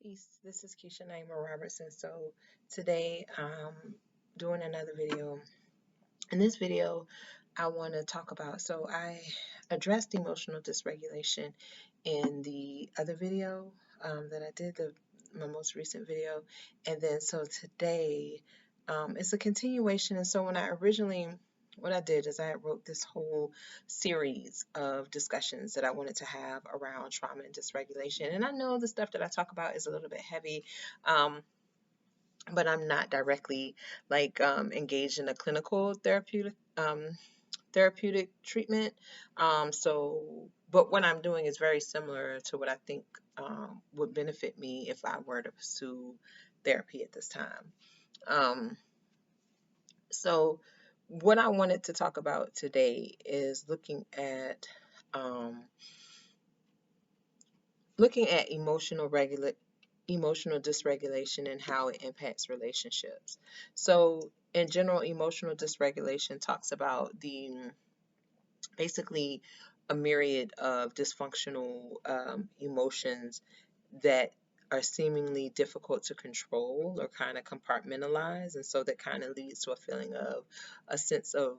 Peace. This is Keisha Naima Robertson. So today I'm doing another video. In this video, I want to talk about. So I addressed emotional dysregulation in the other video that I did, my most recent video, and then so today it's a continuation. And so what I did is I wrote this whole series of discussions that I wanted to have around trauma and dysregulation. And I know the stuff that I talk about is a little bit heavy, but I'm not directly engaged in a clinical therapeutic treatment. But what I'm doing is very similar to what I think would benefit me if I were to pursue therapy at this time. Um, so, what I wanted to talk about today is um, looking at emotional dysregulation and how it impacts relationships. So, in general, emotional dysregulation talks about the basically a myriad of dysfunctional emotions that are seemingly difficult to control or kind of compartmentalize. And so that kind of leads to a feeling of a sense of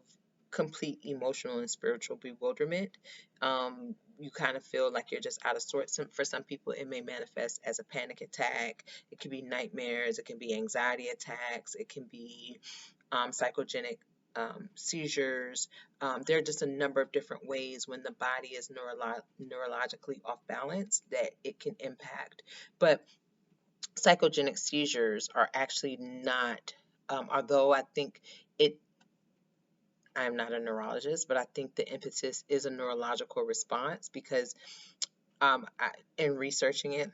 complete emotional and spiritual bewilderment. You kind of feel like you're just out of sorts. For some people, it may manifest as a panic attack. It can be nightmares. It can be anxiety attacks. It can be psychogenic seizures. There are just a number of different ways when the body is neurologically off balance that it can impact. But psychogenic seizures are actually not, although I think it, I'm not a neurologist, but I think the impetus is a neurological response because in researching it,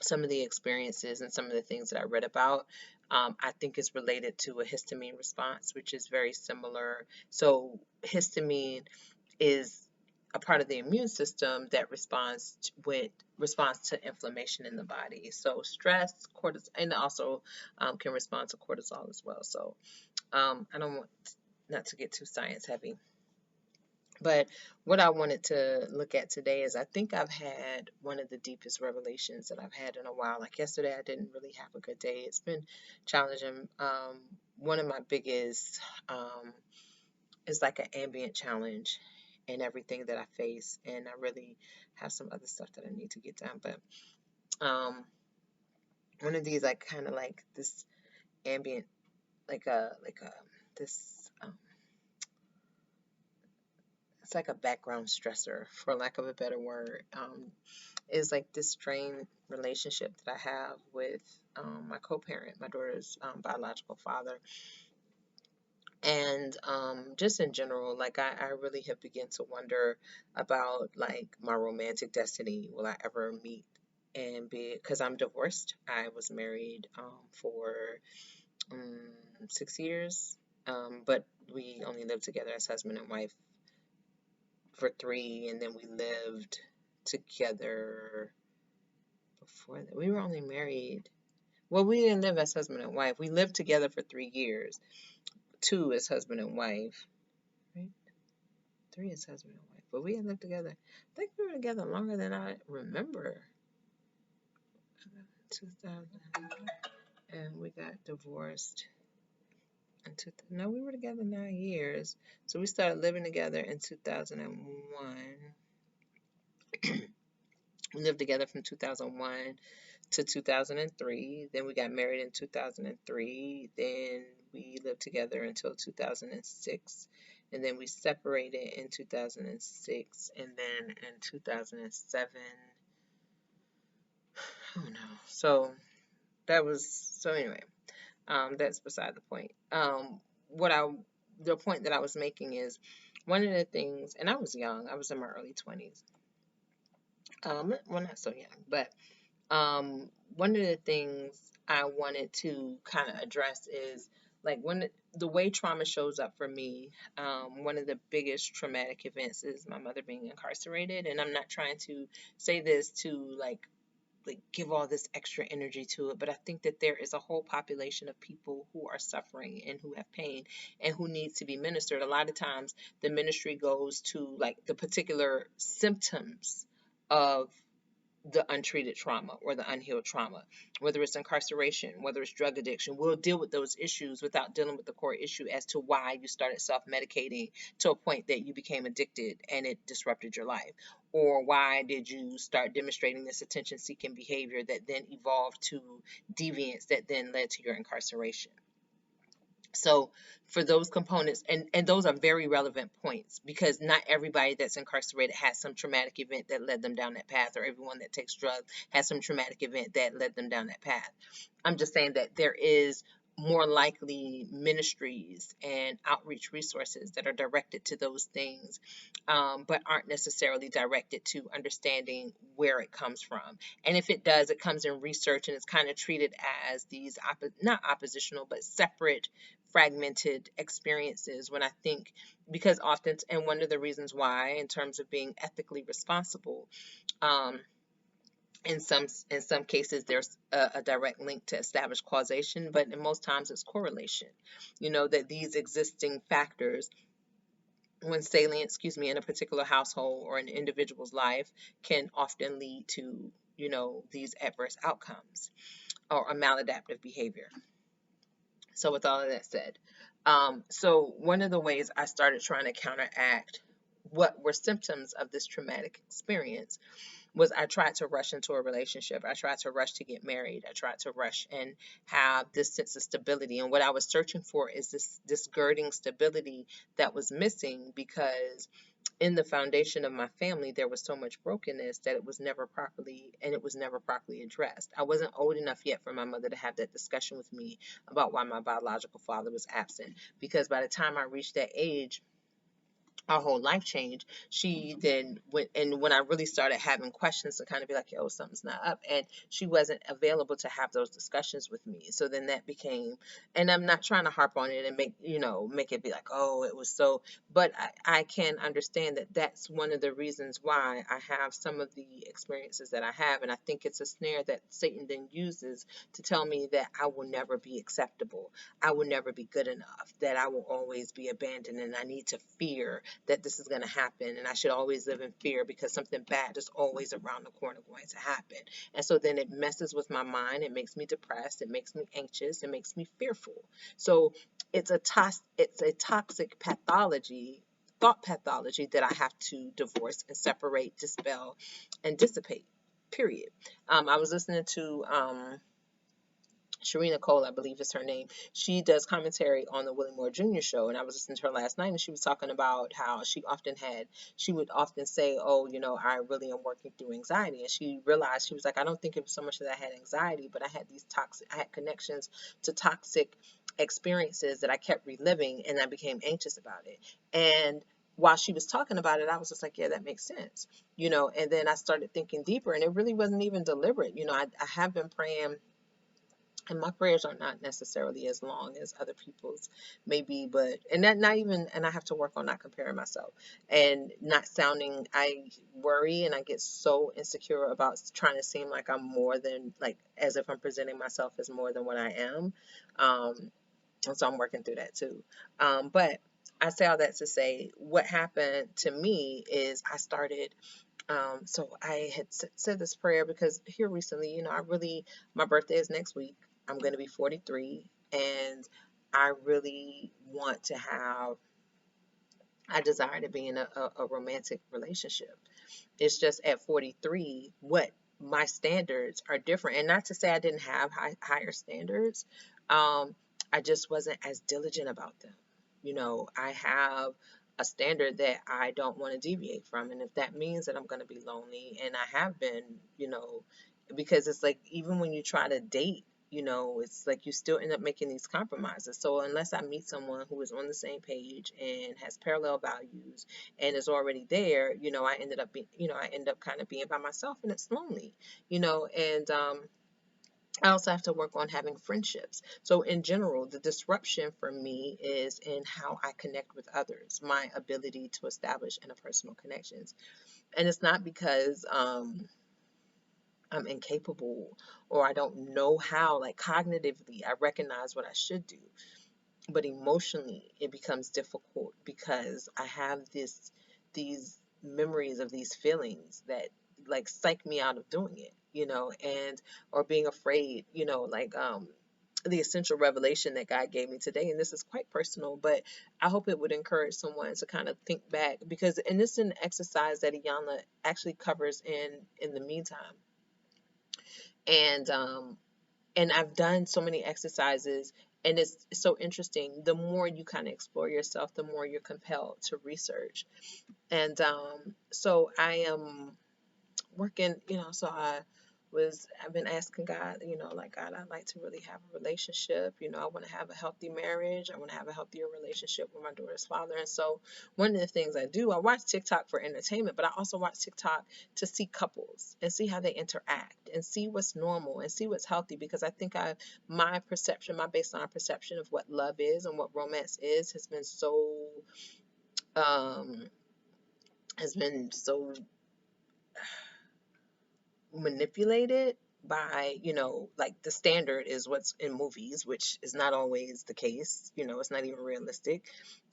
some of the experiences and some of the things that I read about, I think is related to a histamine response, which is very similar. So histamine is a part of the immune system that responds to inflammation in the body. So stress, cortisol, and also can respond to cortisol as well. So I don't want not to get too science heavy. But what I wanted to look at today is I think I've had one of the deepest revelations that I've had in a while. Like yesterday, I didn't really have a good day. It's been challenging. One of my biggest is like an ambient challenge in everything that I face, and I really have some other stuff that I need to get done. But one of these, like kind of like this ambient, like a this it's like a background stressor, for lack of a better word, is like this strained relationship that I have with my co-parent, my daughter's biological father. And just in general, like I really have begun to wonder about like my romantic destiny. Will I ever meet and be, because I'm divorced. I was married for 6 years, but we only lived together as husband and wife for 3, and then we lived together before that. We were only married. Well, we didn't live as husband and wife. We lived together for 3 years, 2 as husband and wife, right? 3 as husband and wife. But we had lived together. I think we were together longer than I remember. 2000, and we got divorced. No, we were together 9 years. So we started living together in 2001. We lived together from 2001 to 2003. Then we got married in 2003. Then we lived together until 2006. And then we separated in 2006. And then in 2007, oh no. So anyway, that's beside the point. The point that I was making is one of the things, and I was young, I was in my early 20s. Well, not so young, but one of the things I wanted to kind of address is like the way trauma shows up for me. One of the biggest traumatic events is my mother being incarcerated, and I'm not trying to say this to like give all this extra energy to it, but I think that there is a whole population of people who are suffering and who have pain and who needs to be ministered. A lot of times the ministry goes to like the particular symptoms of the untreated trauma or the unhealed trauma, whether it's incarceration, whether it's drug addiction. We'll deal with those issues without dealing with the core issue as to why you started self-medicating to a point that you became addicted and it disrupted your life. Or why did you start demonstrating this attention-seeking behavior that then evolved to deviance that then led to your incarceration. So for those components, and those are very relevant points, because not everybody that's incarcerated has some traumatic event that led them down that path, or everyone that takes drugs has some traumatic event that led them down that path. I'm just saying that there is more likely ministries and outreach resources that are directed to those things, but aren't necessarily directed to understanding where it comes from. And if it does, it comes in research and it's kind of treated as these not oppositional, but separate, fragmented experiences, when I think, because often, and one of the reasons why, in terms of being ethically responsible, um, in some cases there's a direct link to establish causation, but in most times it's correlation. That these existing factors, when salient, in a particular household or an individual's life, can often lead to these adverse outcomes or a maladaptive behavior. So with all of that said, so one of the ways I started trying to counteract what were symptoms of this traumatic experience was I tried to rush into a relationship. I tried to rush to get married. I tried to rush and have this sense of stability. And what I was searching for is this girding stability that was missing, because in the foundation of my family there was so much brokenness that it was never properly addressed. I wasn't old enough yet for my mother to have that discussion with me about why my biological father was absent, because by the time I reached that age, our whole life changed. She then went, and when I really started having questions to kind of be like, yo, something's not up, and she wasn't available to have those discussions with me. So then that became, and I'm not trying to harp on it and make it be like, oh, it was so, but I can understand that that's one of the reasons why I have some of the experiences that I have. And I think it's a snare that Satan then uses to tell me that I will never be acceptable. I will never be good enough, that I will always be abandoned, and I need to fear that this is going to happen, and I should always live in fear because something bad is always around the corner going to happen. And so then it messes with my mind. It makes me depressed. It makes me anxious. It makes me fearful. So it's a toxic pathology, thought pathology, that I have to divorce and separate, dispel, and dissipate. Period. I was listening to Sharina Cole, I believe is her name. She does commentary on the Willie Moore Jr. show, and I was listening to her last night, and she was talking about how she would often say, oh, I really am working through anxiety. And she realized, she was like, I don't think it was so much that I had anxiety, but I had connections to toxic experiences that I kept reliving, and I became anxious about it. And while she was talking about it, I was just like, yeah, that makes sense, and then I started thinking deeper, and it really wasn't even deliberate. I have been praying, and my prayers are not necessarily as long as other people's, maybe, but, and that not even, and I have to work on not comparing myself and not sounding, I worry and I get so insecure about trying to seem like I'm more than, like, as if I'm presenting myself as more than what I am. And so I'm working through that too. But I say all that to say, what happened to me is I started, so I had said this prayer because here recently, my birthday is next week. I'm going to be 43, and I really want to I desire to be in a romantic relationship. It's just at 43, what my standards are different. And not to say I didn't have higher standards. I just wasn't as diligent about them. I have a standard that I don't want to deviate from. And if that means that I'm going to be lonely, and I have been, because it's like, even when you try to date, it's like you still end up making these compromises. So unless I meet someone who is on the same page and has parallel values and is already there, I end up kind of being by myself, and it's lonely, and I also have to work on having friendships. So in general, the disruption for me is in how I connect with others, my ability to establish interpersonal connections. And it's not because I'm incapable or I don't know how. Like, cognitively, I recognize what I should do, but emotionally it becomes difficult because I have these memories of these feelings that like psych me out of doing it, and or being afraid, like the essential revelation that God gave me today, and this is quite personal, but I hope it would encourage someone to kind of think back, because and this is an exercise that Iyanla actually covers in the meantime. And I've done so many exercises, and it's so interesting. The more you kind of explore yourself, the more you're compelled to research. And so I am working, so I've been asking God, like, God, I'd like to really have a relationship. I want to have a healthy marriage. I want to have a healthier relationship with my daughter's father. And so one of the things I do, I watch TikTok for entertainment, but I also watch TikTok to see couples and see how they interact and see what's normal and see what's healthy, because I think my perception, my baseline perception of what love is and what romance is um has been so manipulated by, like the standard is what's in movies, which is not always the case. It's not even realistic.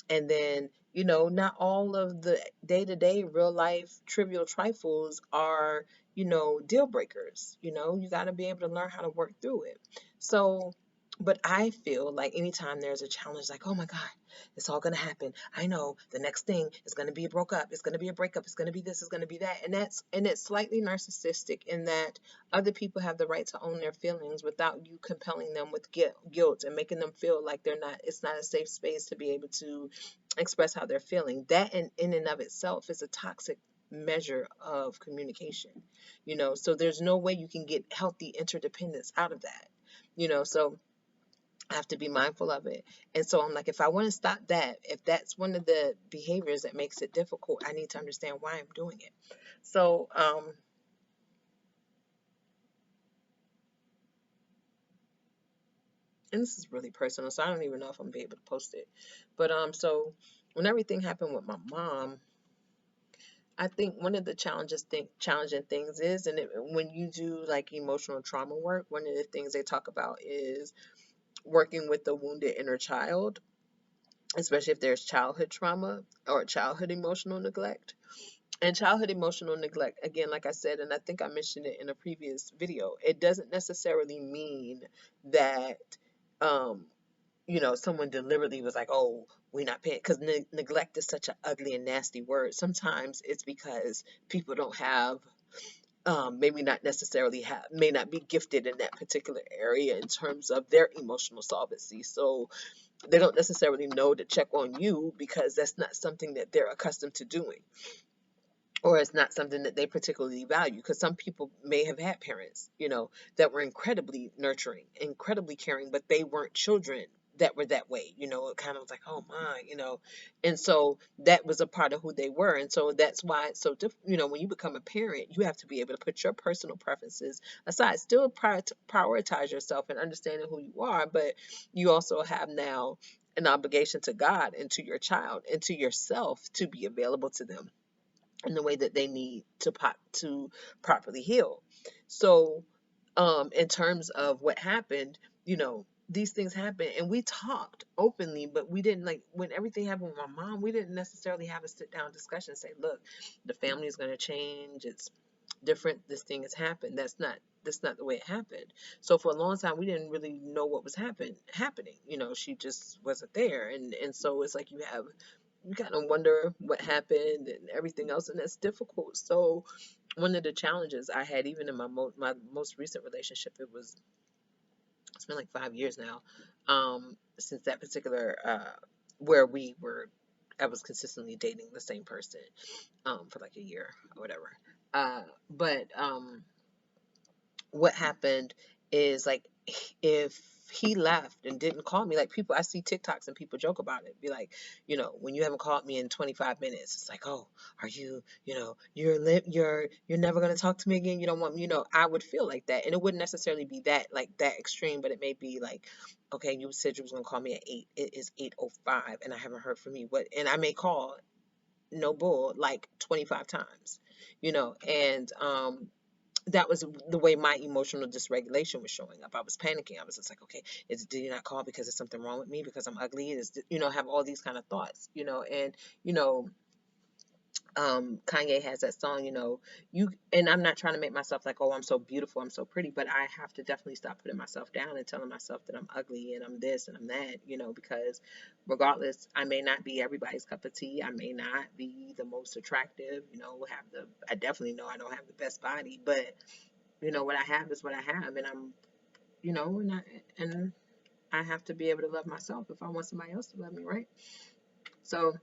And then, not all of the day-to-day real life trivial trifles are, deal breakers. You got to be able to learn how to work through it. So, but I feel like anytime there's a challenge, like, oh my God, it's all going to happen. I know the next thing is going to be a broke up. It's going to be a breakup. It's going to be this. It's going to be that. And it's slightly narcissistic in that other people have the right to own their feelings without you compelling them with guilt and making them feel like it's not a safe space to be able to express how they're feeling. That in and of itself is a toxic measure of communication. So there's no way you can get healthy interdependence out of that. So I have to be mindful of it. And so I'm like, if I want to stop that, if that's one of the behaviors that makes it difficult, I need to understand why I'm doing it. So, and this is really personal, so I don't even know if I'm gonna be able to post it. But so when everything happened with my mom, I think one of the challenging things is, and when you do like emotional trauma work, one of the things they talk about is working with the wounded inner child, especially if there's childhood trauma or childhood emotional neglect. And childhood emotional neglect, again, like I said, and I think I mentioned it in a previous video, it doesn't necessarily mean that, um, someone deliberately was like, oh, we're not paying, because neglect is such an ugly and nasty word. Sometimes it's because people don't have, maybe not necessarily may not be gifted in that particular area in terms of their emotional solvency. So they don't necessarily know to check on you because that's not something that they're accustomed to doing, or it's not something that they particularly value, because some people may have had parents, that were incredibly nurturing, incredibly caring, but they weren't children that were that way. It kind of was like, oh my, and so that was a part of who they were. And so that's why it's so different. When you become a parent, you have to be able to put your personal preferences aside, still prioritize yourself and understanding who you are, but you also have now an obligation to God and to your child and to yourself to be available to them in the way that they need to properly heal. So, in terms of what happened, these things happened, and we talked openly, but we didn't, like, when everything happened with my mom, we didn't necessarily have a sit down discussion and say, look, the family is going to change. It's different. This thing has happened. That's not the way it happened. So for a long time, we didn't really know what was happening. She just wasn't there, and so it's like you kind of wonder what happened and everything else, and that's difficult. So one of the challenges I had, even in my most recent relationship, it's been like 5 years now, since that particular where I was consistently dating the same person for like a year or whatever. But what happened is, like, if he left and didn't call me, like, people, I see TikToks and people joke about it, be like, when you haven't called me in 25 minutes, it's like, oh, are you, you're never going to talk to me again, you don't want me, I would feel like that. And it wouldn't necessarily be that extreme, but it may be like, okay, you said you was going to call me at 8, it is 8:05 and I haven't heard from you, and I may call, no bull, like 25 times, and that was the way my emotional dysregulation was showing up. I was panicking. I was just like, okay, did he not call because there's something wrong with me, because I'm ugly? Have all these kind of thoughts, and, Kanye has that song, you, and I'm not trying to make myself like, oh, I'm so beautiful, I'm so pretty, but I have to definitely stop putting myself down and telling myself that I'm ugly and I'm this and I'm that, because regardless, I may not be everybody's cup of tea. I may not be the most attractive, I definitely know I don't have the best body, but what I have is what I have, and I'm, and I have to be able to love myself if I want somebody else to love me, right? So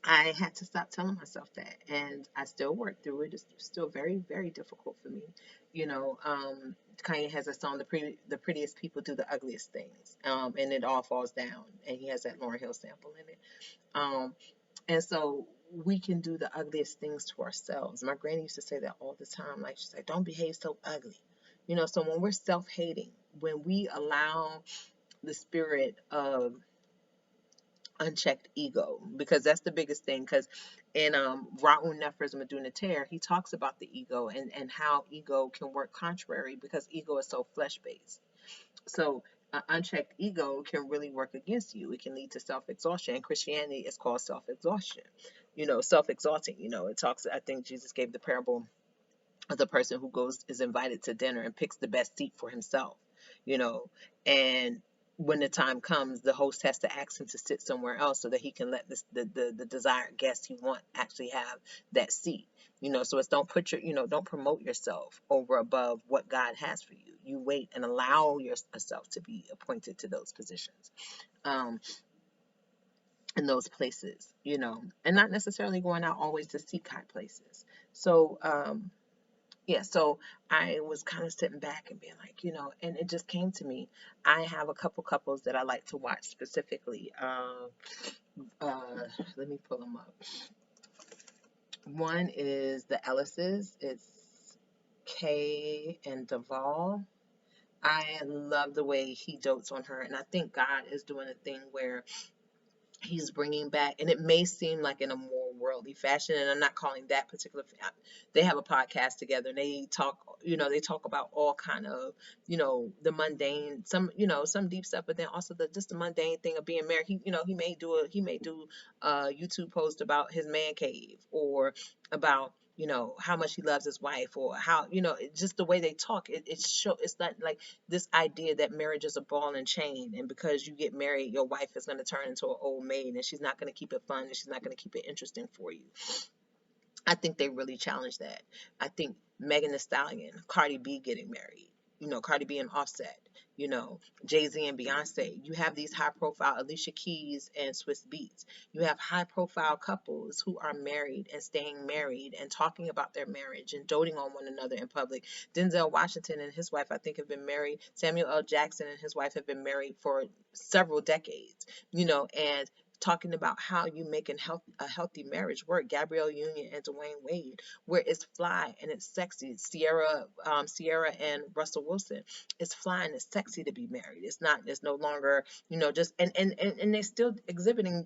I had to stop telling myself that, and I still work through it. It's still very, very difficult for me. Kanye has a song, the prettiest people do the ugliest things, and it all falls down. And he has that Lauryn Hill sample in it. Um, and so we can do the ugliest things to ourselves. My granny used to say that all the time. Like, she's like, don't behave so ugly. So when we're self-hating, when we allow the spirit of unchecked ego, because that's the biggest thing, because in Raul Neffer's Meduna Tear, he talks about the ego, and how ego can work contrary because ego is so flesh-based. So unchecked ego can really work against you. It can lead to self-exhaustion, and Christianity is called self-exhaustion, self-exalting. It talks, I think Jesus gave the parable of the person who is invited to dinner and picks the best seat for himself, you know, and when the time comes, the host has to ask him to sit somewhere else so that he can let the desired guest he want actually have that seat. So it's don't put don't promote yourself over above what God has for you. You wait and allow yourself to be appointed to those positions, um, in those places, and not necessarily going out always to seek high places. So, yeah, so I was kind of sitting back and being like, and it just came to me. I have a couple couples that I like to watch specifically. Let me pull them up. One is the Elises. It's Kay and Duvall. I love the way he dotes on her, and I think God is doing a thing where he's bringing back, and it may seem like in a more worldly fashion, and I'm not calling that particular, they have a podcast together, and they talk about all kind of, the mundane, some deep stuff, but then also just the mundane thing of being married. He may do a YouTube post about his man cave, or about how much he loves his wife, or how just the way they talk, it's not like this idea that marriage is a ball and chain, and because you get married, your wife is going to turn into an old maid, and she's not going to keep it fun, and she's not going to keep it interesting for you. I think they really challenge that. I think Megan Thee Stallion, Cardi B getting married, Cardi B and Offset, Jay-Z and Beyonce. You have these high profile, Alicia Keys and Swiss Beats. You have high profile couples who are married and staying married and talking about their marriage and doting on one another in public. Denzel Washington and his wife, I think, have been married. Samuel L. Jackson and his wife have been married for several decades, and talking about how you make a healthy marriage work. Gabrielle Union and Dwayne Wade, where it's fly and it's sexy. Sierra and Russell Wilson, it's fly and it's sexy to be married. It's not. It's no longer, just and they're still exhibiting,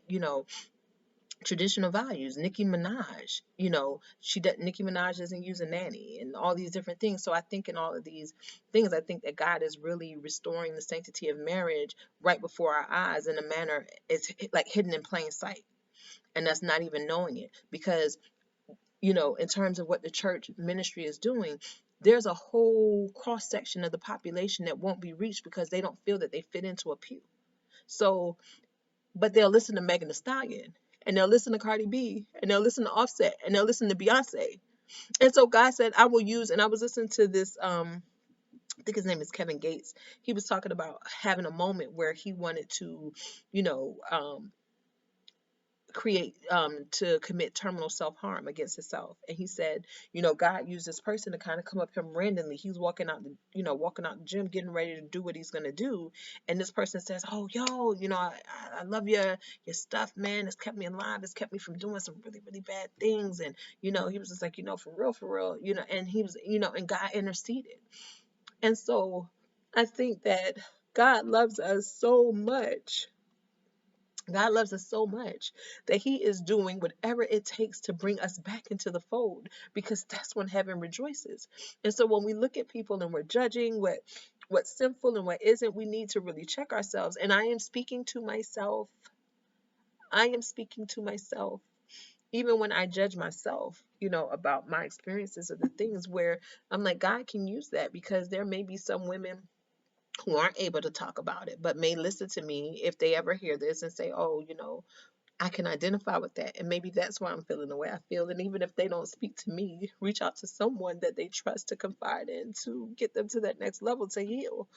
traditional values. Nicki Minaj, Nicki Minaj isn't using nanny and all these different things. So I think in all of these things, I think that God is really restoring the sanctity of marriage right before our eyes in a manner it's like hidden in plain sight. And that's not even knowing it, because, in terms of what the church ministry is doing, there's a whole cross section of the population that won't be reached because they don't feel that they fit into a pew. So, but they'll listen to Megan Thee Stallion, and they'll listen to Cardi B, and they'll listen to Offset, and they'll listen to Beyonce. And so God said, I will use, and I was listening to this, I think his name is Kevin Gates. He was talking about having a moment where he wanted to, you know, to commit terminal self-harm against himself. And he said, God used this person to kind of come up to him randomly. He's walking out the gym, getting ready to do what he's going to do. And this person says, oh, yo, I love your stuff, man. It's kept me alive. It's kept me from doing some really, really bad things. And, he was just like, for real, and he was, and God interceded. And so I think that God loves us so much. God loves us so much that he is doing whatever it takes to bring us back into the fold, because that's when heaven rejoices. And so when we look at people and we're judging what's sinful and what isn't, we need to really check ourselves. And I am speaking to myself. I am speaking to myself. even when I judge myself, about my experiences of the things where I'm like, God can use that, because there may be some women who aren't able to talk about it, but may listen to me if they ever hear this and say, oh, I can identify with that. And maybe that's why I'm feeling the way I feel. And even if they don't speak to me, reach out to someone that they trust to confide in, to get them to that next level to heal.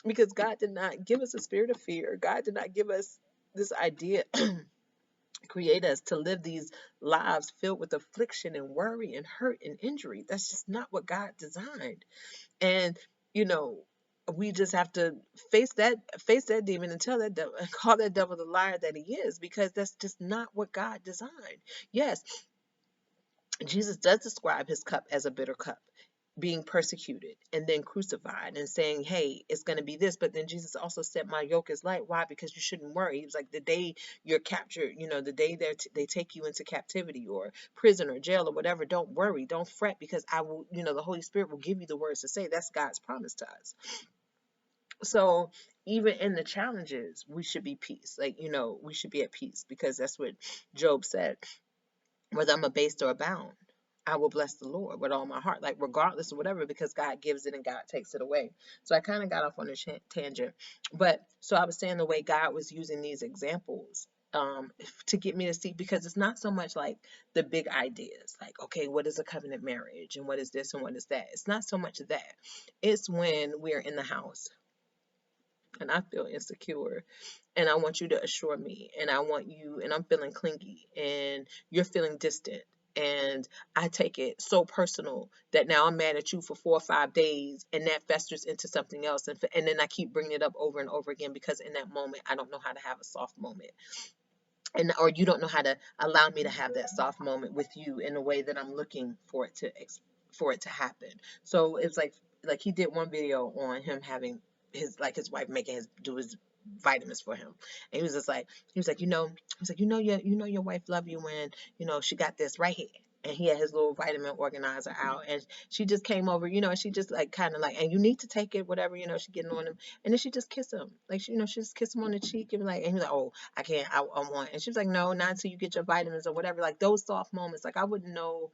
Because God did not give us a spirit of fear. God did not give us this idea, create us to live these lives filled with affliction and worry and hurt and injury. That's just not what God designed. And, you know, we just have to face that demon and tell that devil and call that devil the liar that he is, because that's just not what God designed. Yes, Jesus does describe his cup as a bitter cup, being persecuted and then crucified, and saying, hey, it's going to be this. But then Jesus also said, my yoke is light. Why? Because you shouldn't worry. He was like, the day you're captured, the day they take you into captivity or prison or jail or whatever, don't worry, don't fret, because I will, the Holy Spirit will give you the words to say. That's God's promise to us. So even in the challenges, we should be peace. Like, we should be at peace, because that's what Job said. Whether I'm abased or abound, I will bless the Lord with all my heart, like regardless of whatever, because God gives it and God takes it away. So I kind of got off on a tangent, but so I was saying the way God was using these examples to get me to see, because it's not so much like the big ideas, like, okay, what is a covenant marriage and what is this and what is that? It's not so much that. It's when we're in the house and I feel insecure and I want you to assure me, and I want you, and I'm feeling clingy and you're feeling distant, and I take it so personal that now I'm mad at you for 4 or 5 days, and that festers into something else, and then I keep bringing it up over and over again, because in that moment I don't know how to have a soft moment, and or you don't know how to allow me to have that soft moment with you in a way that I'm looking for it to happen. So it's like he did one video on him having his wife making his do his vitamins for him, and he was like, your wife love you when she got this right here. And he had his little vitamin organizer out, and she just came over, and she just like kind of like, and you need to take it, whatever, she getting on him, and then she just kissed him, like she just kissed him on the cheek, and like, and he was like, oh, I can't, I want, and she was like, no, not until you get your vitamins or whatever, like those soft moments, like I wouldn't know.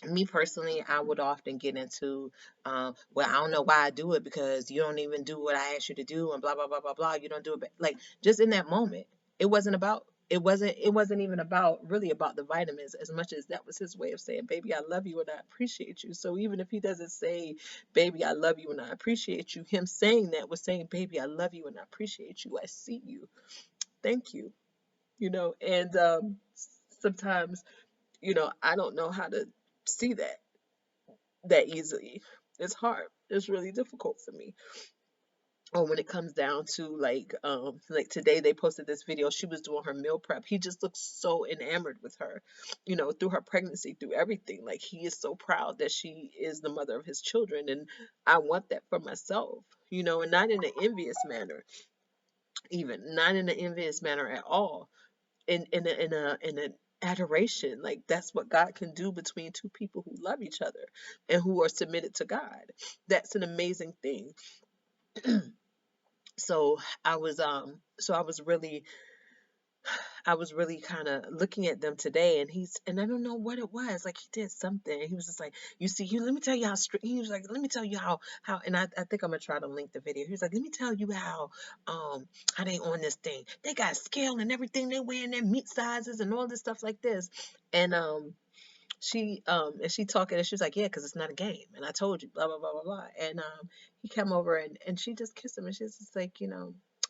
Me personally, I would often get into, well, I don't know why I do it, because you don't even do what I asked you to do, and blah blah blah blah blah. You don't do it, like just in that moment. It wasn't even about really about the vitamins, as much as that was his way of saying, baby, I love you and I appreciate you. So even if he doesn't say, baby, I love you and I appreciate you, him saying that was saying, baby, I love you and I appreciate you. I see you. Thank you. And sometimes, I don't know how to see that easily. It's hard. It's really difficult for me. Or when it comes down to like today they posted this video. She was doing her meal prep. He just looks so enamored with her, through her pregnancy, through everything. Like he is so proud that she is the mother of his children. And I want that for myself, and not in an envious manner, even not in an envious manner at all. In an adoration, like that's what God can do between two people who love each other and who are submitted to God. That's an amazing thing. So I was really kind of looking at them today, and I don't know what it was. Like he did something. He was just like, you see, let me tell you how he was like, let me tell you how, and I think I'm gonna try to link the video. He was like, let me tell you how they on this thing. They got scale and everything. They wearing their meat sizes and all this stuff like this. And she talking, and she was like, yeah, because it's not a game, and I told you, blah blah blah blah blah. And he came over, and she just kissed him, and she's just like,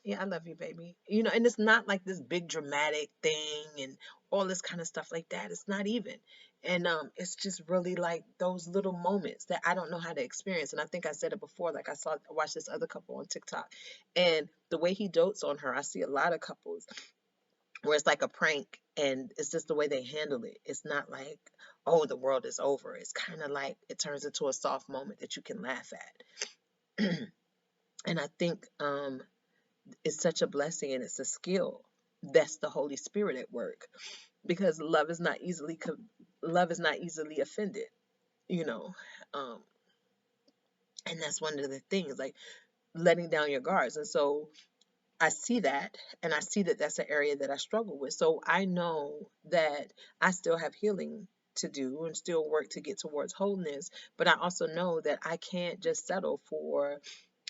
yeah, I love you, baby. And it's not like this big dramatic thing and all this kind of stuff like that. It's not even. And it's just really like those little moments that I don't know how to experience. And I think I said it before, like I watched this other couple on TikTok, and the way he dotes on her, I see a lot of couples where it's like a prank, and it's just the way they handle it. It's not like, oh, the world is over. It's kind of like it turns into a soft moment that you can laugh at. And I think it's such a blessing, and it's a skill. That's the Holy Spirit at work, because love is not easily offended, you know. Um, and that's one of the things, like letting down your guards. And so I see that, and I see that that's an area that I struggle with. So I know that I still have healing to do and still work to get towards wholeness, but I also know that I can't just settle for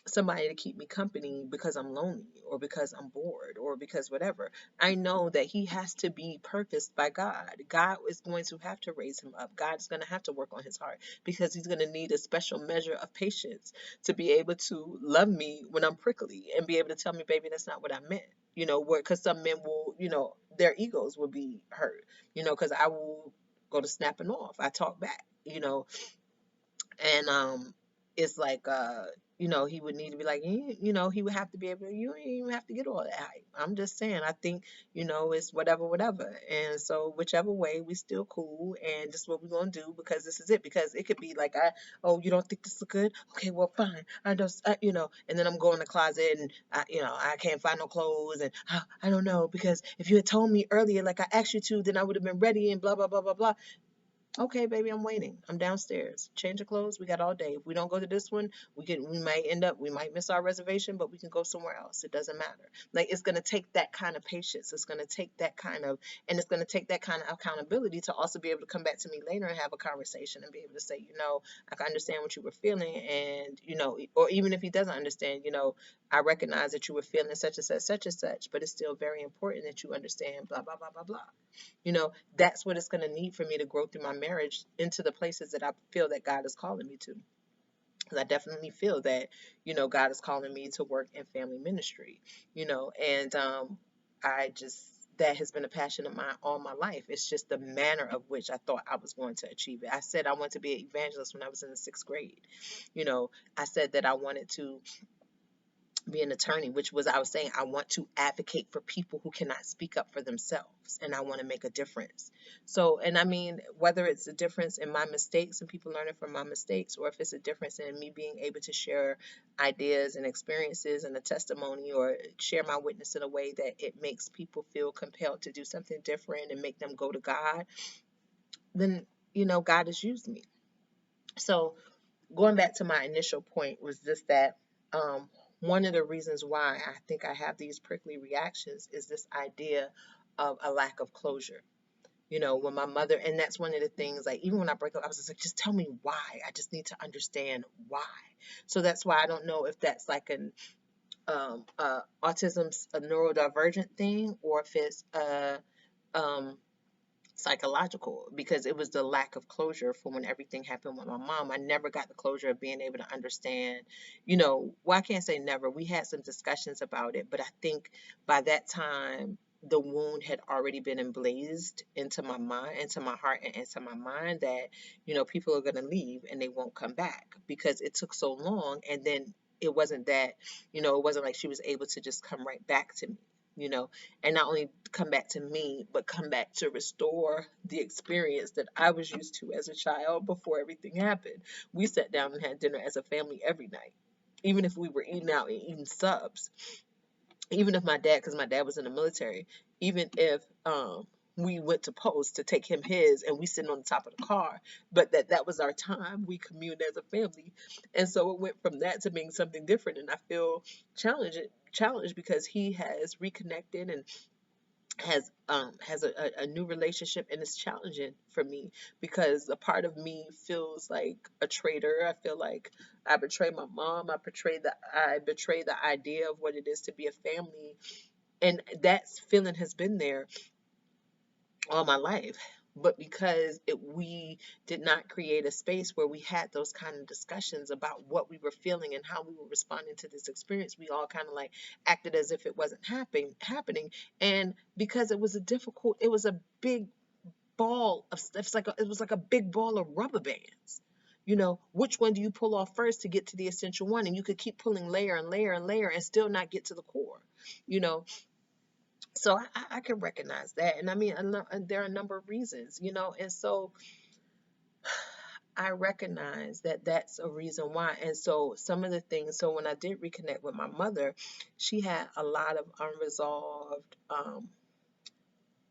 somebody to keep me company because I'm lonely or because I'm bored or because whatever. I know that he has to be purposed by God. God is going to have to raise him up. God is going to have to work on his heart because he's going to need a special measure of patience to be able to love me when I'm prickly and be able to tell me, baby, that's not what I meant. Where, because some men will, their egos will be hurt, because I will go to snapping off. I talk back, and it's like he would need to be like, he would have to be able to, you ain't even have to get all that hype. I'm just saying, I think, it's whatever, whatever. And so whichever way, we still cool, and this is what we're gonna do, because this is it. Because it could be like, oh, you don't think this is good? Okay, well, fine. I just, and then I'm going to the closet, and I can't find no clothes, and I don't know, because if you had told me earlier, like I asked you to, then I would have been ready, and blah blah blah blah blah. Okay, baby, I'm waiting. I'm downstairs. Change of clothes. We got all day. If we don't go to this one, we might miss our reservation, but we can go somewhere else. It doesn't matter. Like, it's gonna take that kind of patience. It's gonna take that kind of, and it's gonna take that kind of accountability to also be able to come back to me later and have a conversation and be able to say, I can understand what you were feeling, and or even if he doesn't understand, I recognize that you were feeling such and such, but it's still very important that you understand, blah blah blah blah blah. That's what it's going to need for me to grow through my marriage into the places that I feel that God is calling me to. Because I definitely feel that, God is calling me to work in family ministry, and I just, that has been a passion of mine all my life. It's just the manner of which I thought I was going to achieve it. I said I wanted to be an evangelist when I was in the 6th grade. I said that I wanted to be an attorney, which was, I was saying, I want to advocate for people who cannot speak up for themselves, and I want to make a difference. So, and I mean, whether it's a difference in my mistakes and people learning from my mistakes, or if it's a difference in me being able to share ideas and experiences and a testimony, or share my witness in a way that it makes people feel compelled to do something different and make them go to God, then, God has used me. So, going back to my initial point was just that, um, one of the reasons why I think I have these prickly reactions is this idea of a lack of closure. When my mother, and that's one of the things, like, even when I break up, I was just like, just tell me why. I just need to understand why. So that's why I don't know if that's like an autism's a neurodivergent thing, or if it's um, psychological, because it was the lack of closure for when everything happened with my mom. I never got the closure of being able to understand, well, I can't say never. We had some discussions about it, but I think by that time, the wound had already been emblazed into my mind, into my heart, and into my mind that, people are going to leave and they won't come back because it took so long. And then it wasn't that, it wasn't like she was able to just come right back to me, you know, and not only come back to me, but come back to restore the experience that I was used to as a child before everything happened. We sat down and had dinner as a family every night, even if we were eating out and eating subs, even if my dad, because my dad was in the military, even if we went to post to take him his and we sitting on the top of the car, but that was our time. We communed as a family, and so it went from that to being something different. And I feel challenged because he has reconnected and has a new relationship, and it's challenging for me because a part of me feels like a traitor. I feel like I betrayed my mom. I betrayed the idea of what it is to be a family, and that feeling has been there all my life. But because we did not create a space where we had those kind of discussions about what we were feeling and how we were responding to this experience, we all kind of like acted as if it wasn't happening. And because it was a big ball of stuff. It was like a big ball of rubber bands. Which one do you pull off first to get to the essential one? And you could keep pulling layer and layer and layer and still not get to the core. You know, so I can recognize that. And I mean, and there are a number of reasons, and so I recognize that that's a reason why. And so some of the things, so when I did reconnect with my mother, she had a lot of unresolved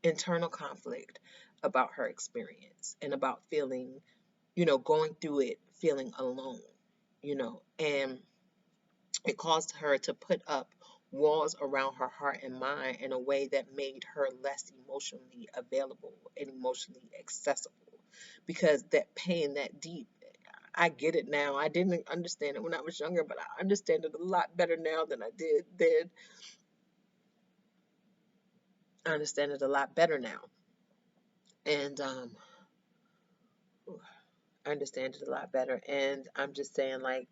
internal conflict about her experience and about feeling, going through it, feeling alone, and it caused her to put up walls around her heart and mind in a way that made her less emotionally available and emotionally accessible. Because that pain, that deep, I get it now. I didn't understand it when I was younger, but I understand it a lot better now than I did then. I understand it a lot better now. And I understand it a lot better. And I'm just saying, like,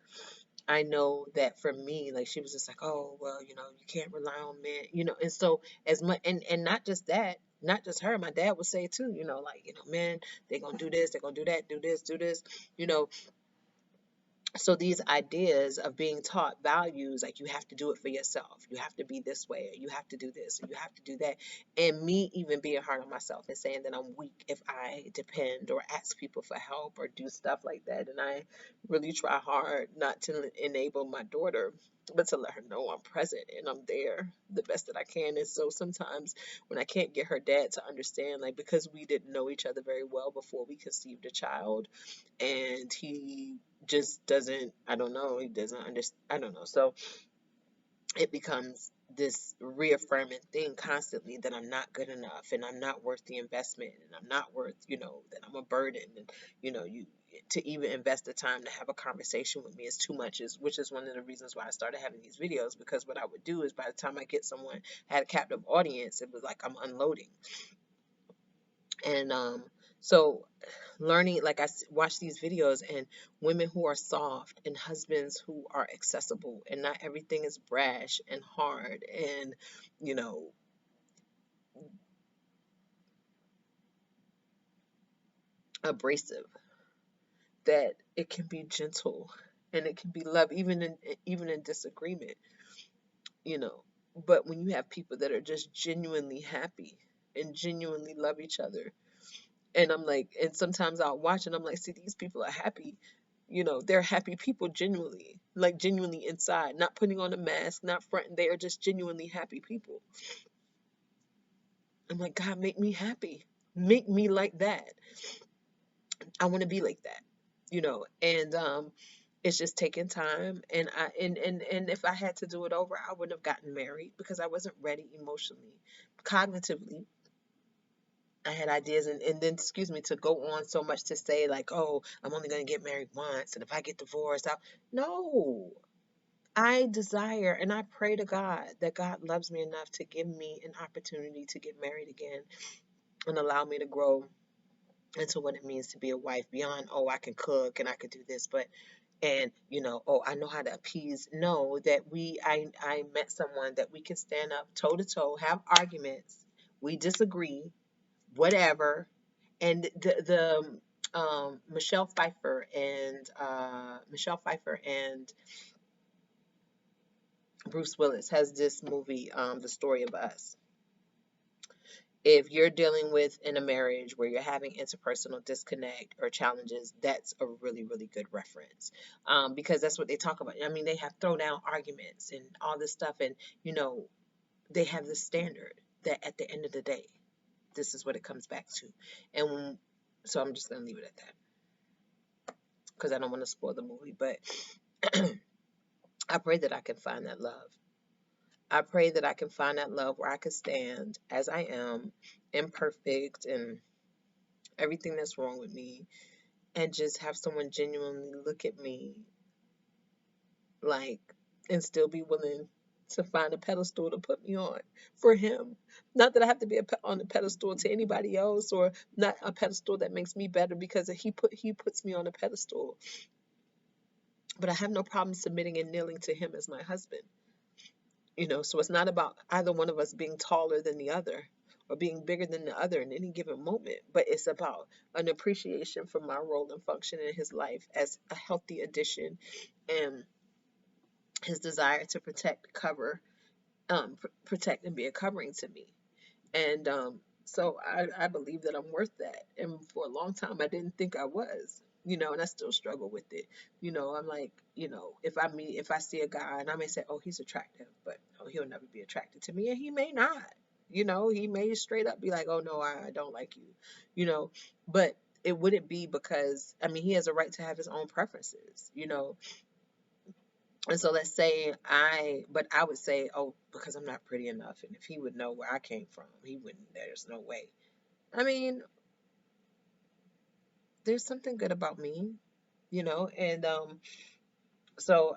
I know that for me, like, she was just like, oh, well, you can't rely on men, and so as much, and not just that, not just her, my dad would say too, like, men, they're gonna do this, they're gonna do that, do this, you know, so these ideas of being taught values, like, you have to do it for yourself, you have to be this way, or you have to do this, or you have to do that, and me even being hard on myself and saying that I'm weak if I depend or ask people for help or do stuff like that. And I really try hard not to enable my daughter, but to let her know I'm present and I'm there the best that I can. And so sometimes when I can't get her dad to understand, like, because we didn't know each other very well before we conceived a child, and he just doesn't, I don't know, he doesn't understand, I don't know. So it becomes this reaffirming thing constantly that I'm not good enough and I'm not worth the investment and I'm not worth, that I'm a burden, and you to even invest the time to have a conversation with me is too much, is which is one of the reasons why I started having these videos, because what I would do is by the time I get someone had a captive audience, it was like I'm unloading. And so learning, like, watch these videos, and women who are soft and husbands who are accessible, and not everything is brash and hard and you know abrasive, that it can be gentle and it can be love, even in disagreement, you know but when you have people that are just genuinely happy and genuinely love each other, and I'm like, and sometimes I'll watch and I'm like, see, these people are happy. They're happy people, genuinely, like, genuinely inside, not putting on a mask, not fronting. They are just genuinely happy people. I'm like, God, make me happy. Make me like that. I want to be like that. And it's just taking time. And and if I had to do it over, I wouldn't have gotten married because I wasn't ready emotionally. Cognitively, I had ideas, and then, excuse me, to go on so much to say, like, oh, I'm only going to get married once, and if I get divorced, no. I desire and I pray to God that God loves me enough to give me an opportunity to get married again and allow me to grow into what it means to be a wife, beyond, oh, I can cook and I could do this, but, and oh, I know how to appease. No, that I met someone that we can stand up toe to toe, have arguments, we disagree, whatever. And Michelle Pfeiffer and Bruce Willis has this movie, The Story of Us. If you're dealing with in a marriage where you're having interpersonal disconnect or challenges, that's a really, really good reference, because that's what they talk about. I mean, they have throwdown arguments and all this stuff, and they have this standard that at the end of the day, this is what it comes back to. And so I'm just gonna leave it at that because I don't want to spoil the movie. But I pray that I can find that love. I pray that I can find that love where I can stand as I am, imperfect and everything that's wrong with me, and just have someone genuinely look at me, like, and still be willing to find a pedestal to put me on for him. Not that I have to be on a pedestal to anybody else, or not a pedestal that makes me better because he puts me on a pedestal. But I have no problem submitting and kneeling to him as my husband. So it's not about either one of us being taller than the other or being bigger than the other in any given moment, but it's about an appreciation for my role and function in his life as a healthy addition, and his desire to protect and be a covering to me. And so I believe that I'm worth that. And for a long time, I didn't think I was, and I still struggle with it. I'm like, if I see a guy and I may say, oh, he's attractive, but oh, he'll never be attracted to me. And he may not, he may straight up be like, oh, no, I don't like you, but it wouldn't be because, I mean, he has a right to have his own preferences, And so let's say but I would say, oh, because I'm not pretty enough. And if he would know where I came from, he wouldn't, there's no way. I mean, there's something good about me, and so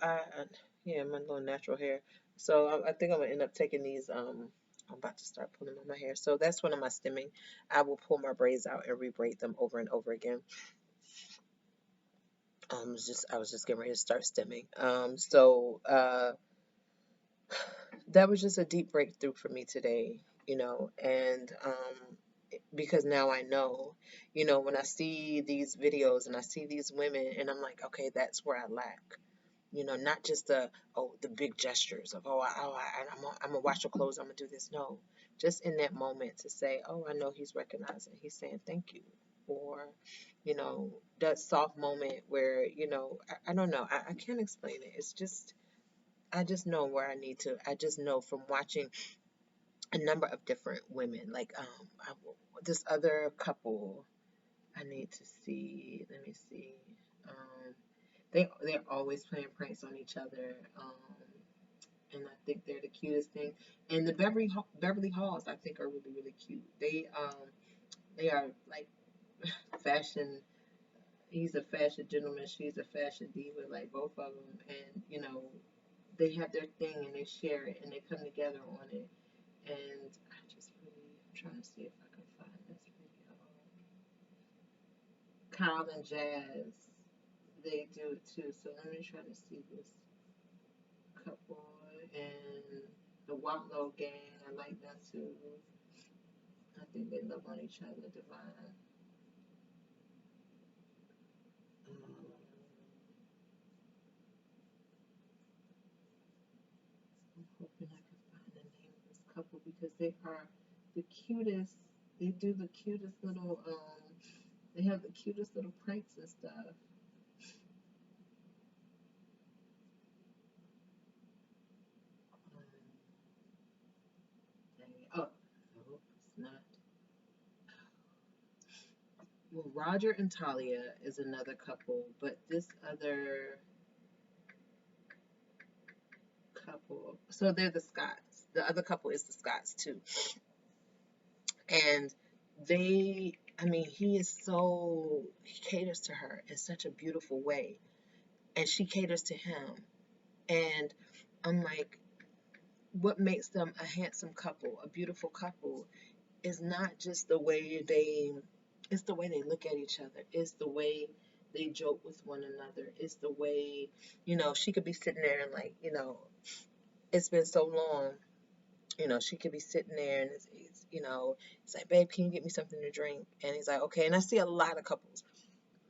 yeah, my little natural hair. So I think I'm gonna end up taking these. I'm about to start pulling on my hair. So that's one of my stemming. I will pull my braids out and rebraid them over and over again. I was just getting ready to start stemming. That was just a deep breakthrough for me today, and because now I know, when I see these videos and I see these women, and I'm like, okay, that's where I lack. Not just the big gestures of I'm gonna wash your clothes, I'm gonna do this. No, just in that moment to say, oh, I know he's recognizing, he's saying thank you, or that soft moment where I don't know, I can't explain it. It's just I just know where I need to. I just know from watching a number of different women, like this other couple. I need to see. Let me see. Um, they're always playing pranks on each other, and I think they're the cutest thing. And the Beverly Halls, I think, are really really cute. They are like fashion. He's a fashion gentleman. She's a fashion diva. Like both of them, and they have their thing and they share it and they come together on it. And I'm trying to see if I can find this video. Kyle and Jazz, they do it too. So let me try to see this couple and the Watlow gang. I like them too. I think they love on each other, Divine. I'm hoping I can find the name of this couple because they are the cutest. They do the cutest little they have the cutest little pranks and stuff. Um, oh, no, it's not. Well, Roger and Talia is another couple, but this other couple, so they're the Scots. The other couple is the Scots too. And I mean, he caters to her in such a beautiful way, and she caters to him. And I'm like, what makes them a handsome couple, a beautiful couple, is not just it's the way they look at each other. It's the way they joke with one another. It's the way, she could be sitting there and like, it's been so long, she could be sitting there and it's like, babe, can you get me something to drink? And he's like, okay. And I see a lot of couples,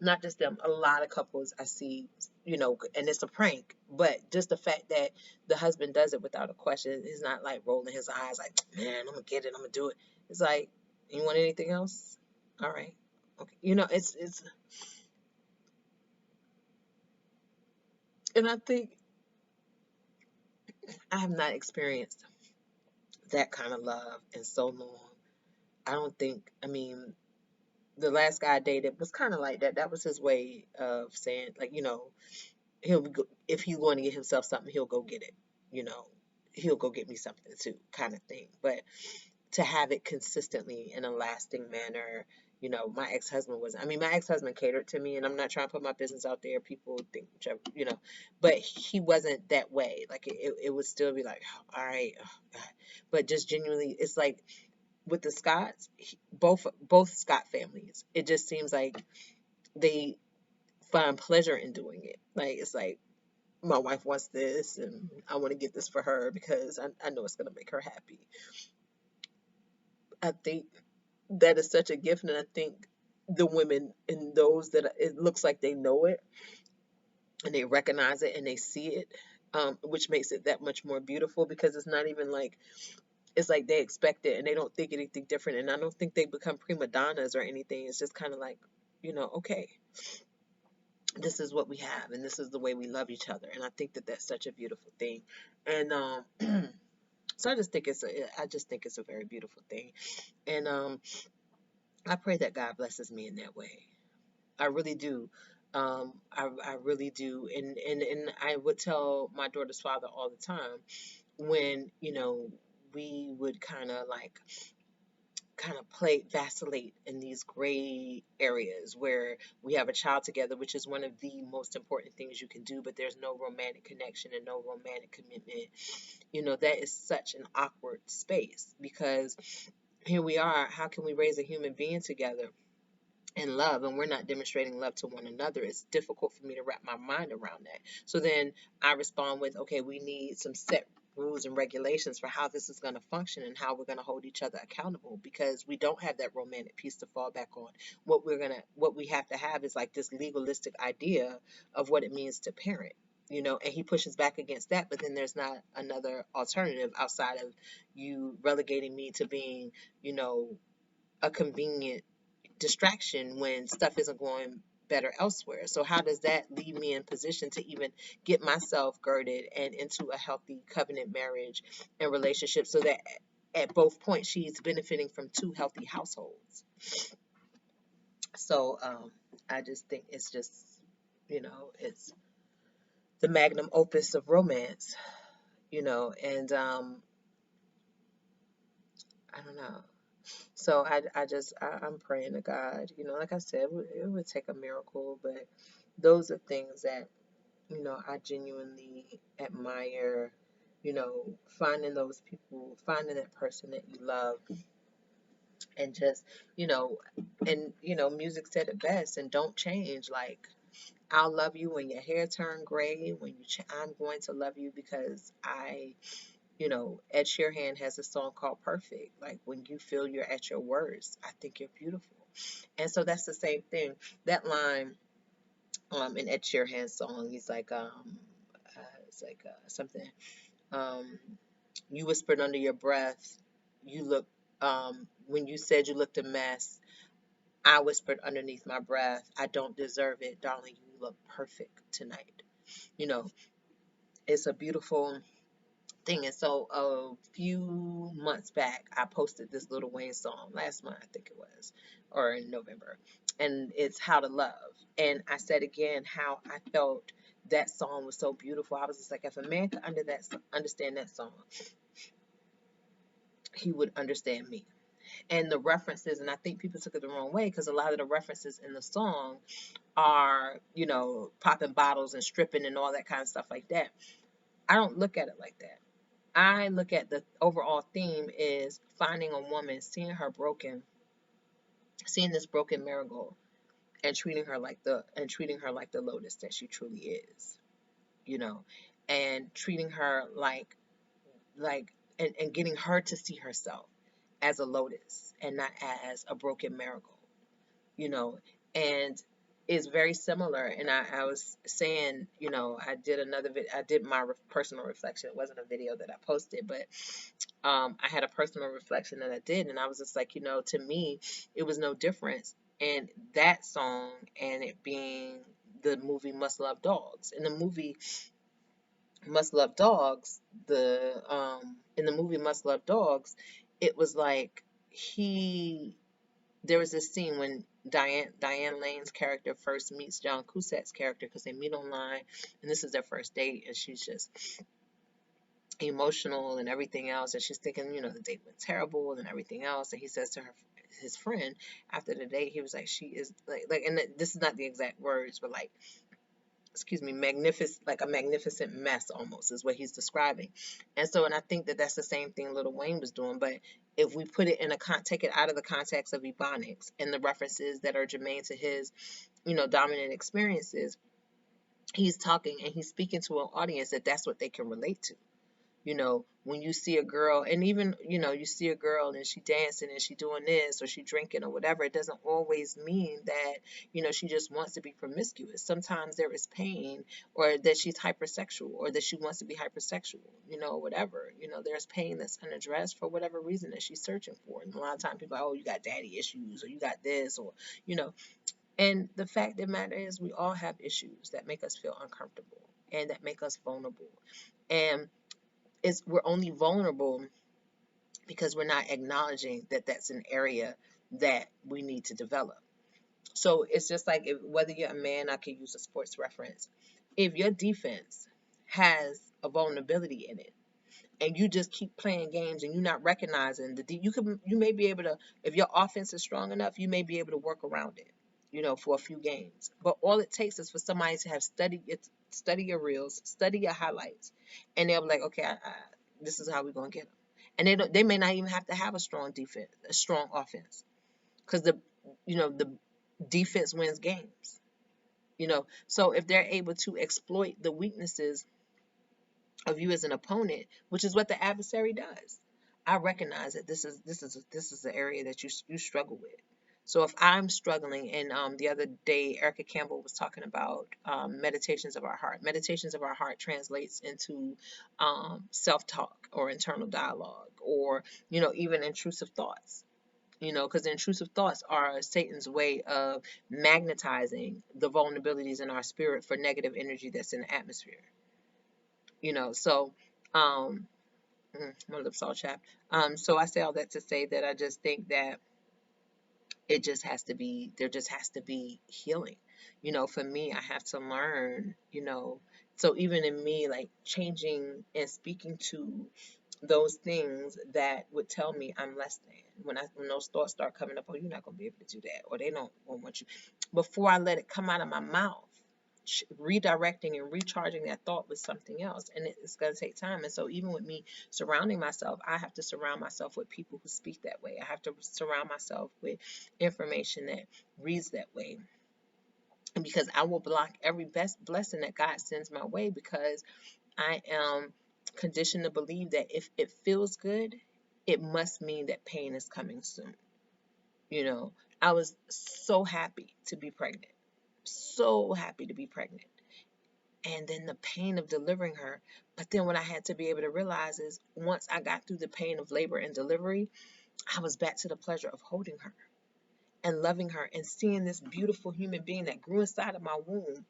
not just them, a lot of couples I see, and it's a prank, but just the fact that the husband does it without a question, he's not like rolling his eyes like, man, I'm gonna get it, I'm gonna do it. It's like, you want anything else? All right. Okay. And I think I have not experienced that kind of love in so long. I don't think, I mean, the last guy I dated was kind of like that. That was his way of saying, like, if he's going to get himself something, he'll go get it. You know, he'll go get me something too, kind of thing. But to have it consistently in a lasting manner, my ex-husband catered to me, and I'm not trying to put my business out there. People think, but he wasn't that way. Like, it would still be like, all right, oh God. But just genuinely, it's like with the Scots, both Scott families, it just seems like they find pleasure in doing it. Like, it's like, my wife wants this and I want to get this for her because I know it's going to make her happy. I think that is such a gift, and I think the women and those that it looks like they know it and they recognize it and they see it, which makes it that much more beautiful because it's not even like it's like they expect it and they don't think anything different. And I don't think they become prima donnas or anything. It's just kind of like, okay, this is what we have and this is the way we love each other. And I think that that's such a beautiful thing. And so I just think it's a very beautiful thing. And I pray that God blesses me in that way. I really do. I really do. And I would tell my daughter's father all the time when, we would kind of play vacillate in these gray areas where we have a child together, which is one of the most important things you can do, but there's no romantic connection and no romantic commitment. That is such an awkward space because here we are. How can we raise a human being together in love and we're not demonstrating love to one another? It's difficult for me to wrap my mind around that. So then I respond with, okay, we need some set rules and regulations for how this is going to function and how we're going to hold each other accountable, because we don't have that romantic piece to fall back on. What we have to have is like this legalistic idea of what it means to parent. And he pushes back against that, but then there's not another alternative outside of you relegating me to being, you know, a convenient distraction when stuff isn't going better elsewhere. So how does that leave me in position to even get myself girded and into a healthy covenant marriage and relationship, so that at both points she's benefiting from two healthy households? So I just think it's just, it's the magnum opus of romance, and I don't know. So I'm praying to God, like I said, it would take a miracle, but those are things that, I genuinely admire, finding those people, finding that person that you love, and just, you know, and, music said it best, and don't change. Like, I'll love you when your hair turn gray, I'm going to love you because Ed Sheeran has a song called Perfect. Like, when you feel you're at your worst, I think you're beautiful. And so that's the same thing. That line, in Ed Sheeran's song, he's like, it's like something, um, you whispered under your breath, you look, when you said you looked a mess, I whispered underneath my breath, I don't deserve it, darling, you look perfect tonight. You know, it's a beautiful thing. And so a few months back, I posted this Lil Wayne song last month, I think it was, or in November, and it's How to Love. And I said again how I felt that song was so beautiful. I was just like, if a man could understand that song, he would understand me. And the references, and I think people took it the wrong way because a lot of the references in the song are, popping bottles and stripping and all that kind of stuff like that. I don't look at it like that. I look at the overall theme is finding a woman, seeing this broken marigold, and treating her like the lotus that she truly is, you know, and treating her and getting her to see herself as a lotus and not as a broken marigold, you know, and it's very similar. And I was saying, I did my personal reflection. It wasn't a video that I posted, but I had a personal reflection that I did, and I was just like, to me, it was no difference in that song and it being the movie Must Love Dogs. In the movie Must Love Dogs, it was like there was this scene when Diane Lane's character first meets John Cusack's character, because they meet online, and this is their first date, and she's just emotional and everything else, and she's thinking, the date went terrible and everything else, and he says to his friend after the date, he was like, she is like, and this is not the exact words, but like, excuse me, magnificent, like a magnificent mess almost is what he's describing. And I think that that's the same thing Lil Wayne was doing, but if we put it take it out of the context of Ebonics and the references that are germane to his, dominant experiences, he's talking and he's speaking to an audience that's what they can relate to. When you see a girl, and even, you see a girl and she dancing and she doing this or she drinking or whatever, it doesn't always mean that, she just wants to be promiscuous. Sometimes there is pain, or that she's hypersexual, or that she wants to be hypersexual, whatever. There's pain that's unaddressed for whatever reason that she's searching for. And a lot of times people are, oh, you got daddy issues, or you got this, or, and the fact of the matter is we all have issues that make us feel uncomfortable and that make us vulnerable. And we're only vulnerable because we're not acknowledging that that's an area that we need to develop. So it's just like, whether you're a man, I could use a sports reference. If your defense has a vulnerability in it, and you just keep playing games and you're not recognizing you may be able to, if your offense is strong enough, you may be able to work around it, for a few games. But all it takes is for somebody to have study your reels, study your highlights, and they'll be like, okay, this is how we're gonna get them. And they may not even have to have a strong defense, a strong offense, because the defense wins games. So if they're able to exploit the weaknesses of you as an opponent, which is what the adversary does. I recognize that this is the area that you struggle with. So if I'm struggling, and the other day Erica Campbell was talking about meditations of our heart. Meditations of our heart translates into self-talk or internal dialogue, or even intrusive thoughts. Because the intrusive thoughts are Satan's way of magnetizing the vulnerabilities in our spirit for negative energy that's in the atmosphere. So um my lips all chapped. So I say all that to say that I just think that there just has to be healing. For me, I have to learn, so even in me, like, changing and speaking to those things that would tell me I'm less than. When those thoughts start coming up, oh, you're not gonna be able to do that, or they don't want you. Before I let it come out of my mouth, redirecting and recharging that thought with something else, and it's going to take time. And so even with me surrounding myself, I have to surround myself with people who speak that way. I have to surround myself with information that reads that way, and because I will block every best blessing that God sends my way, because I am conditioned to believe that if it feels good, it must mean that pain is coming soon. I was so happy to be pregnant, so happy to be pregnant, and then the pain of delivering her. But then what I had to be able to realize is, once I got through the pain of labor and delivery, I was back to the pleasure of holding her and loving her and seeing this beautiful human being that grew inside of my womb,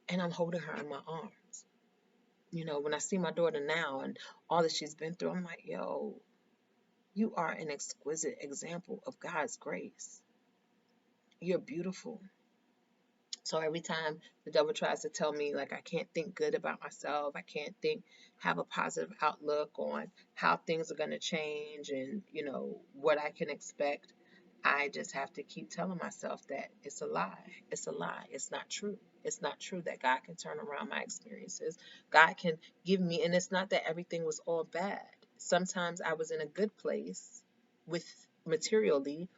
and I'm holding her in my arms. When I see my daughter now and all that she's been through, I'm like, yo, you are an exquisite example of God's grace. You're beautiful. So every time the devil tries to tell me, like, I can't think good about myself, I can't have a positive outlook on how things are going to change, and, what I can expect, I just have to keep telling myself that it's a lie. It's a lie. It's not true. It's not true that God can turn around my experiences. God can give me, and it's not that everything was all bad. Sometimes I was in a good place with materially,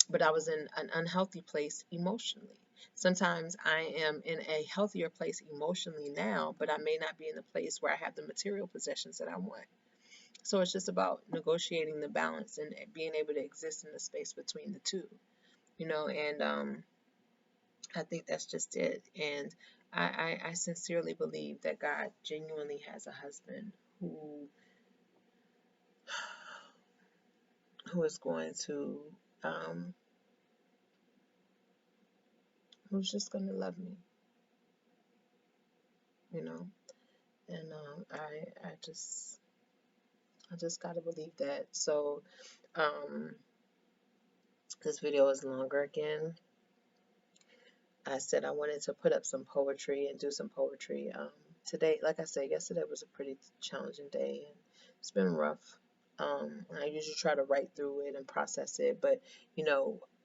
but I was in an unhealthy place emotionally. Sometimes I am in a healthier place emotionally now, but I may not be in the place where I have the material possessions that I want. So it's just about negotiating the balance and being able to exist in the space between the two, and I think that's just it. And I sincerely believe that God genuinely has a husband who is going to, um, who's just going to love me, you know. And I just gotta believe that. So um, this video is longer again. I said I wanted to put up some poetry and do some poetry. Today, like I said, yesterday was a pretty challenging day, and it's been rough. I usually try to write through it and process it, but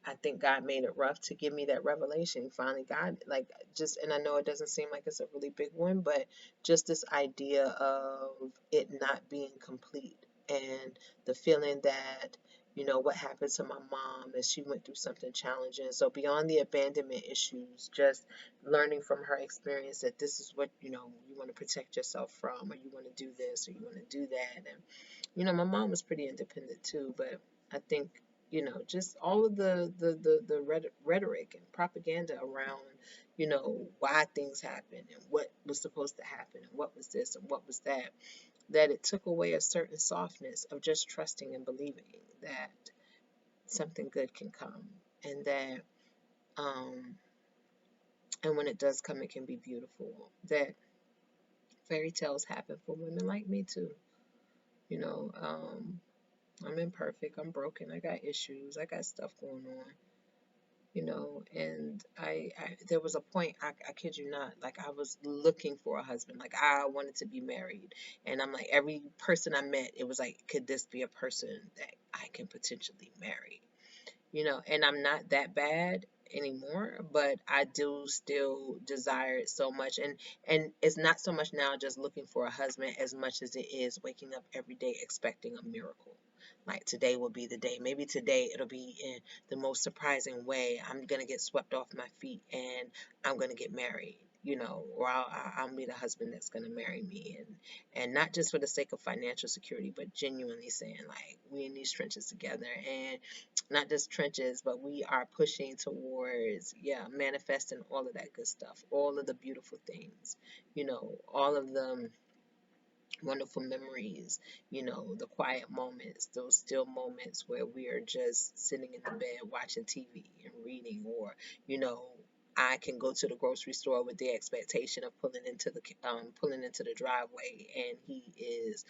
I think God made it rough to give me that revelation. Finally, God, like, just, and I know it doesn't seem like it's a really big one, but just this idea of it not being complete, and the feeling that, what happened to my mom as she went through something challenging. So beyond the abandonment issues, just learning from her experience that this is what, you want to protect yourself from, or you want to do this, or you want to do that. And, my mom was pretty independent too, but I think, just all of the rhetoric and propaganda around, why things happen and what was supposed to happen and what was this and what was that, that it took away a certain softness of just trusting and believing that something good can come, and that, um, and when it does come, it can be beautiful. That fairy tales happen for women like me too. I'm imperfect, I'm broken, I got issues, I got stuff going on. And I there was a point, I kid you not, like I was looking for a husband, like I wanted to be married, and I'm like every person I met, it was like, could this be a person that I can potentially marry? And I'm not that bad anymore, but I do still desire it so much. And it's not so much now just looking for a husband as much as it is waking up every day expecting a miracle. Like today will be the day. Maybe today it'll be in the most surprising way. I'm gonna get swept off my feet and I'm gonna get married. Or I'll meet a husband that's gonna marry me, and not just for the sake of financial security, but genuinely saying like we in these trenches together, and not just trenches, but we are pushing towards, yeah, manifesting all of that good stuff, all of the beautiful things, all of the wonderful memories, the quiet moments, those still moments where we are just sitting in the bed watching TV and reading, or, you know, I can go to the grocery store with the expectation of pulling into the driveway, and he is,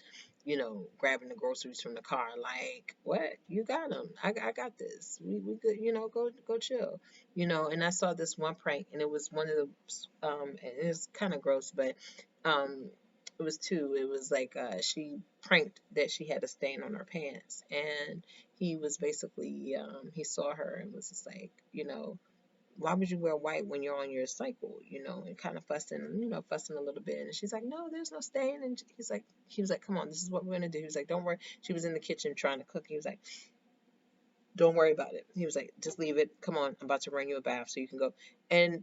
grabbing the groceries from the car. Like, what? You got them? I got this. We good. Go chill. And I saw this one prank, and it was one of and it's kind of gross, but um it was two. It was like she pranked that she had a stain on her pants, and he was basically he saw her and was just like, why would you wear white when you're on your cycle, and kind of fussing a little bit. And she's like, no, there's no stain. And he was like, come on, this is what we're gonna do. He was like, don't worry. She was in the kitchen trying to cook. He was like, don't worry about it. He was like, just leave it. Come on, I'm about to bring you a bath so you can go. And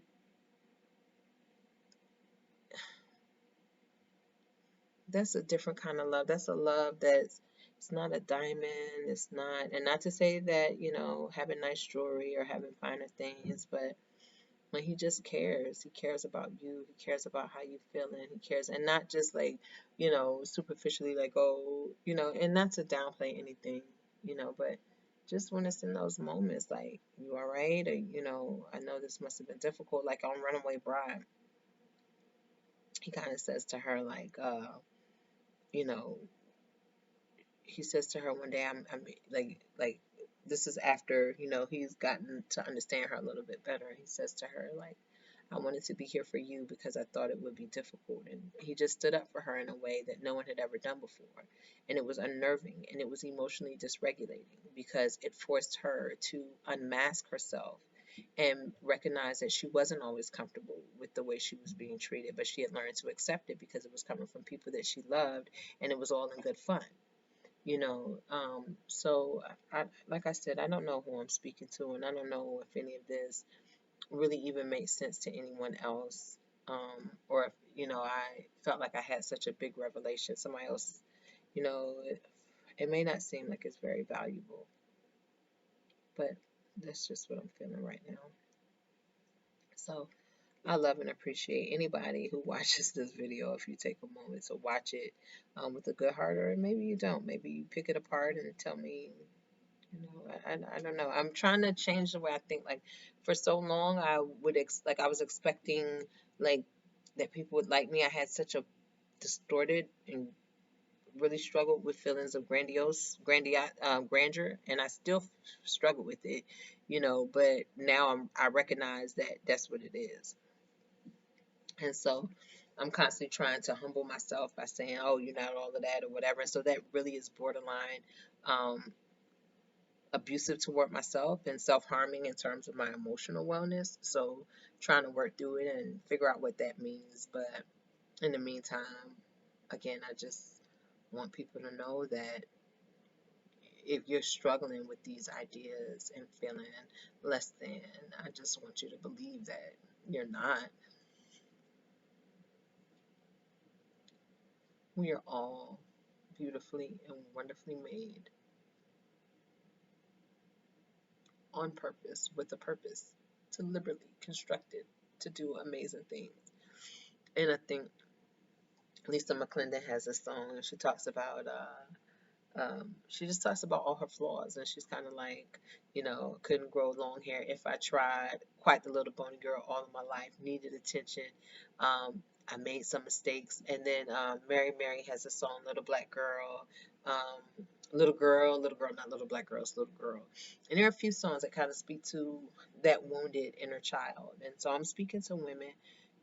that's a different kind of love. That's a love that's, it's not a diamond. It's not, and not to say that, having nice jewelry or having finer things, but when he just cares, he cares about you, he cares about how you feeling, he cares, and not just like, superficially, like, oh, and not to downplay anything, but just when it's in those moments, like, you all right? Or, I know this must have been difficult. Like on Runaway Bride, he kind of says to her, like, you know, he says to her one day, I'm like, this is after, he's gotten to understand her a little bit better. He says to her, like, I wanted to be here for you because I thought it would be difficult. And he just stood up for her in a way that no one had ever done before. And it was unnerving, and it was emotionally dysregulating because it forced her to unmask herself and recognize that she wasn't always comfortable with the way she was being treated, but she had learned to accept it because it was coming from people that she loved, and it was all in good fun. So like I said, I don't know who I'm speaking to, and I don't know if any of this really even makes sense to anyone else. Or if, I felt like I had such a big revelation. Somebody else, it may not seem like it's very valuable, but that's just what I'm feeling right now. So I love and appreciate anybody who watches this video. If you take a moment to watch it with a good heart, or maybe you don't. Maybe you pick it apart and tell me, I don't know. I'm trying to change the way I think. Like for so long, I was expecting like that people would like me. I had such a distorted and really struggled with feelings of grandeur, and I still struggle with it, But now I recognize that that's what it is, and so I'm constantly trying to humble myself by saying, "Oh, you're not all of that," or whatever. And so that really is borderline. Abusive toward myself and self-harming in terms of my emotional wellness. So trying to work through it and figure out what that means. But in the meantime, again, I just want people to know that if you're struggling with these ideas and feeling less than, I just want you to believe that you're not. We are all beautifully and wonderfully made on purpose, with a purpose, deliberately constructed to do amazing things. And I think Lisa McClendon has a song, and she talks about she just talks about all her flaws, and she's kind of like, couldn't grow long hair if I tried. Quite the little bony girl all of my life, needed attention. I made some mistakes, and then Mary Mary has a song, Little Black Girl. little girl, not little black girls, little girl. And there are a few songs that kind of speak to that wounded inner child. And so I'm speaking to women.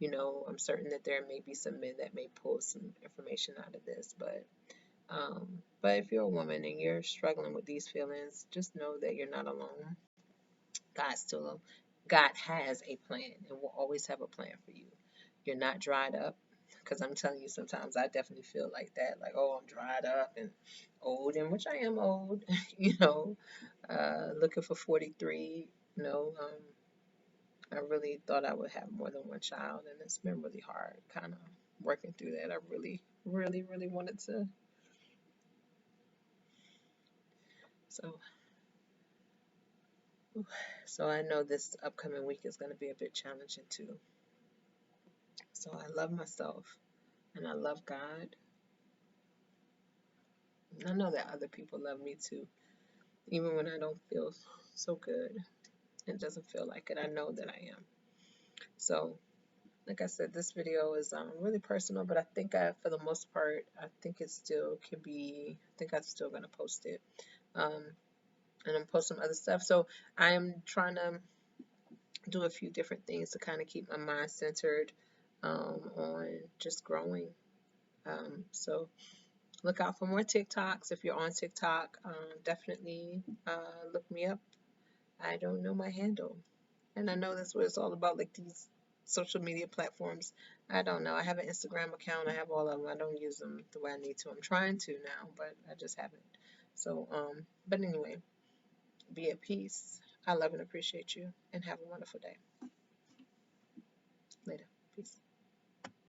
I'm certain that there may be some men that may pull some information out of this, but if you're a woman and you're struggling with these feelings, just know that you're not alone. God still, God has a plan and will always have a plan for you. You're not dried up. Because I'm telling you, sometimes I definitely feel like that, like, oh, I'm dried up and old, and which I am old, looking for 43. I really thought I would have more than one child, and it's been really hard kind of working through that. I really, really, really wanted to. So, so I know this upcoming week is going to be a bit challenging too. So I love myself and I love God. And I know that other people love me too, even when I don't feel so good. It doesn't feel like it. I know that I am. So, like I said, this video is really personal, but I think for the most part, I think it still can be. I think I'm still gonna post it, um, and I'm post some other stuff. So I am trying to do a few different things to kind of keep my mind centered on just growing. So look out for more TikToks. If you're on TikTok, definitely look me up. I don't know my handle. And I know that's what it's all about, like these social media platforms. I don't know. I have an Instagram account. I have all of them. I don't use them the way I need to. I'm trying to now, but I just haven't. So, but anyway, be at peace. I love and appreciate you, and have a wonderful day. Later. Peace.